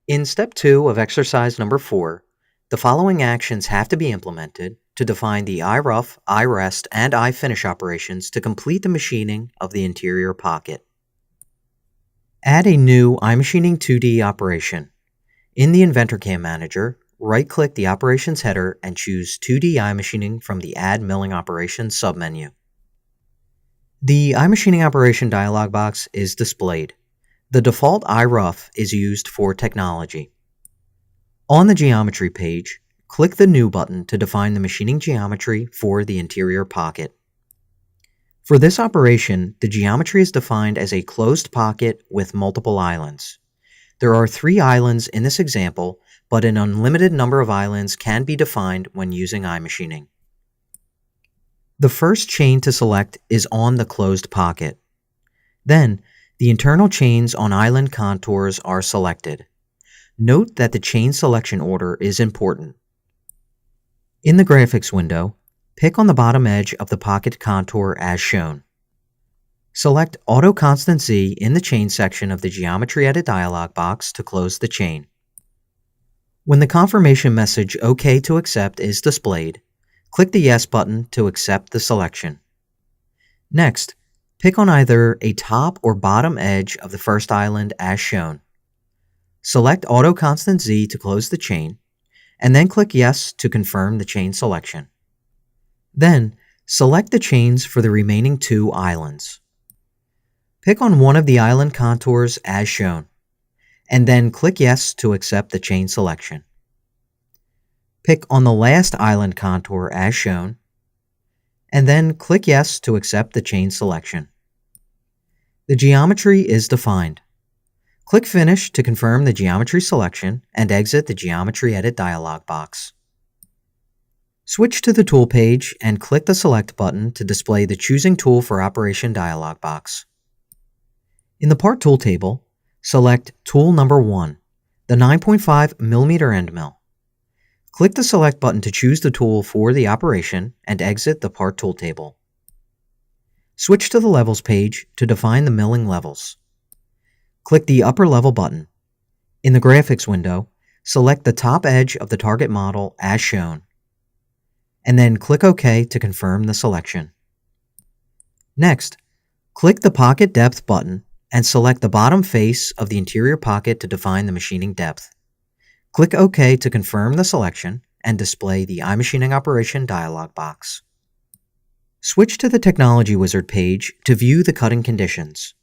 In step 2 of exercise number 4, the following actions have to be implemented to define the iRough, iRest, and iFinish operations to complete the machining of the interior pocket. Add a new iMachining 2D operation. In the InventorCAM manager, right-click the operations header and choose 2D iMachining from the Add Milling Operations submenu. The iMachining operation dialog box is displayed. The default iRough is used for technology. On the geometry page, click the New button to define the machining geometry for the interior pocket. For this operation, the geometry is defined as a closed pocket with multiple islands. There are 3 islands in this example, but an unlimited number of islands can be defined when using iMachining. The first chain to select is on the closed pocket. Then, the internal chains on island contours are selected. Note that the chain selection order is important. In the graphics window, pick on the bottom edge of the pocket contour as shown. Select Auto Constant Z in the Chain section of the Geometry Edit dialog box to close the chain. When the confirmation message OK to accept is displayed, click the Yes button to accept the selection. Next, pick on either a top or bottom edge of the first island as shown. Select Auto Constant Z to close the chain, and then click Yes to confirm the chain selection. Then, select the chains for the remaining 2 islands. Pick on one of the island contours as shown, and then click Yes to accept the chain selection. Pick on the last island contour as shown, and then click Yes to accept the chain selection. The geometry is defined. Click Finish to confirm the geometry selection and exit the Geometry Edit dialog box. Switch to the Tool page and click the Select button to display the Choosing Tool for Operation dialog box. In the Part Tool table, select Tool number 1, the 9.5mm end mill. Click the Select button to choose the tool for the operation and exit the Part Tool table. Switch to the Levels page to define the milling levels. Click the Upper Level button. In the Graphics window, select the top edge of the target model as shown, and then click OK to confirm the selection. Next, click the Pocket Depth button and select the bottom face of the interior pocket to define the machining depth. Click OK to confirm the selection and display the iMachining operation dialog box. Switch to the Technology Wizard page to view the cutting conditions.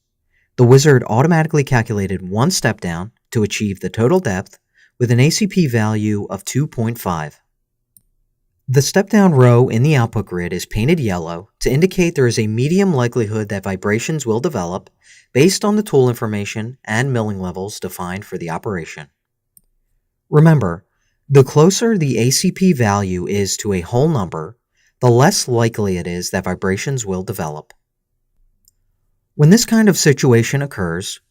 The wizard automatically calculated 1 step down to achieve the total depth with an ACP value of 2.5. The step-down row in the output grid is painted yellow to indicate there is a medium likelihood that vibrations will develop based on the tool information and milling levels defined for the operation. Remember, the closer the ACP value is to a whole number, the less likely it is that vibrations will develop. When this kind of situation occurs,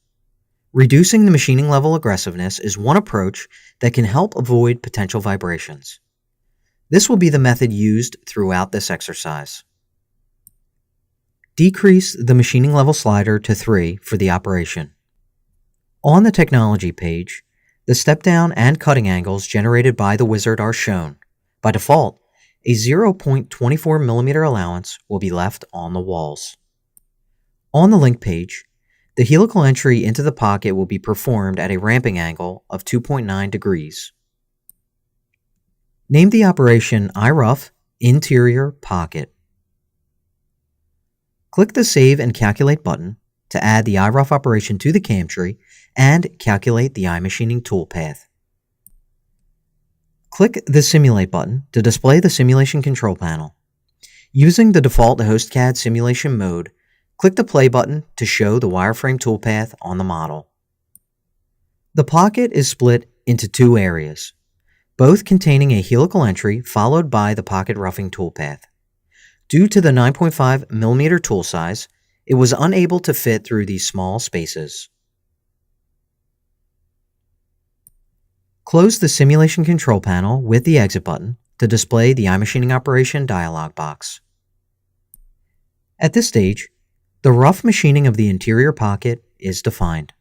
reducing the machining level aggressiveness is one approach that can help avoid potential vibrations. This will be the method used throughout this exercise. Decrease the machining level slider to 3 for the operation. On the Technology page, the step-down and cutting angles generated by the wizard are shown. By default, a 0.24mm allowance will be left on the walls. On the link page, the helical entry into the pocket will be performed at a ramping angle of 2.9 degrees. Name the operation iRough Interior Pocket. Click the Save and Calculate button to add the iRough operation to the CAM tree and calculate the iMachining toolpath. Click the Simulate button to display the simulation control panel. Using the default HostCAD simulation mode, click the Play button to show the wireframe toolpath on the model. The pocket is split into 2 areas, both containing a helical entry followed by the pocket roughing toolpath. Due to the 9.5mm tool size, it was unable to fit through these small spaces. Close the Simulation Control panel with the Exit button to display the iMachining operation dialog box. At this stage, the rough machining of the interior pocket is defined.